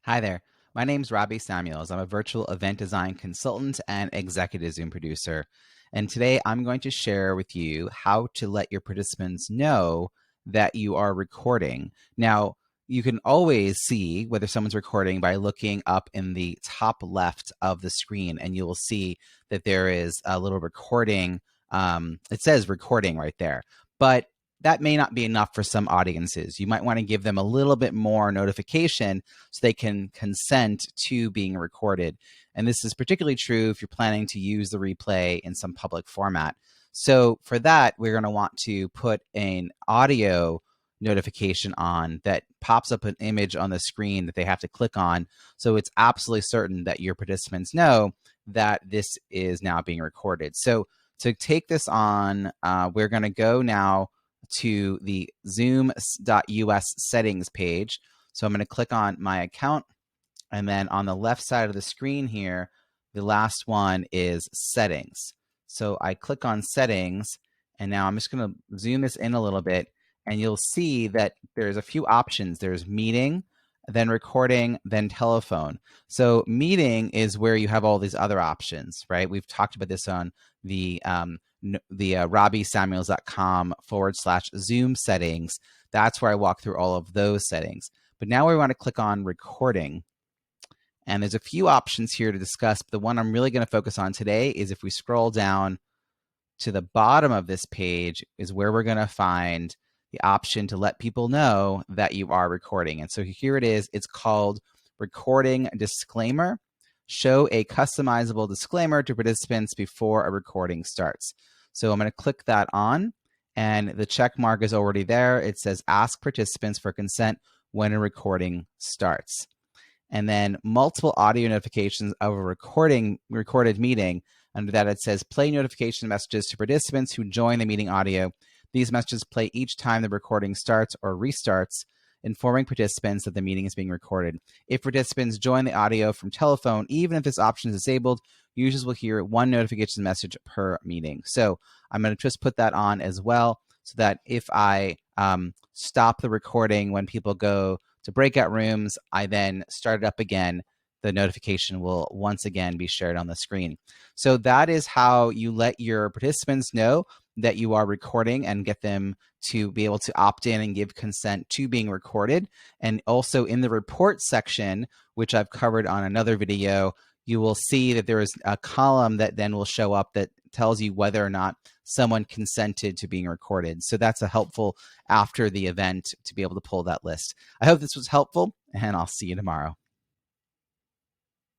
Hi there. My name's Robbie Samuels. I'm a virtual event design consultant and executive Zoom producer. And today I'm going to share with you how to let your participants know that you are recording. Now, you can always see whether someone's recording by looking up in the top left of the screen, and you will see that there is a little recording. It says recording right there. But that may not be enough for some audiences. You might want to give them a little bit more notification so they can consent to being recorded. And this is particularly true if you're planning to use the replay in some public format. So for that, we're going to want to put an audio notification on that pops up an image on the screen that they have to click on. So it's absolutely certain that your participants know that this is now being recorded. So to take this on, we're going to go now to the zoom.us settings page. So I'm going to click on my account, and then on the left side of the screen here, the last one is settings. So I click on settings, and now I'm just going to zoom this in a little bit, and you'll see that there's a few options. There's meeting, then recording, then telephone. So meeting is where you have all these other options, right? We've talked about this on the robbiesamuels.com/Zoom settings. That's where I walk through all of those settings. But now we want to click on recording. And there's a few options here to discuss, but the one I'm really going to focus on today is if we scroll down to the bottom of this page is where we're going to find the option to let people know that you are recording. And so here it is. It's called Recording Disclaimer. Show a customizable disclaimer to participants before a recording starts. So I'm going to click that on, and the check mark is already there. It says ask participants for consent when a recording starts. And then multiple audio notifications of a recorded meeting. Under that, it says play notification messages to participants who join the meeting audio. These messages play each time the recording starts or restarts, informing participants that the meeting is being recorded. If participants join the audio from telephone, even if this option is disabled, users will hear one notification message per meeting. So I'm going to just put that on as well, so that if I stop the recording when people go to breakout rooms, I then start it up again, the notification will once again be shared on the screen. So that is how you let your participants know that you are recording and get them to be able to opt in and give consent to being recorded. And also in the report section, which I've covered on another video, you will see that there is a column that then will show up that tells you whether or not someone consented to being recorded. So that's a helpful after the event to be able to pull that list. I hope this was helpful, and I'll see you tomorrow.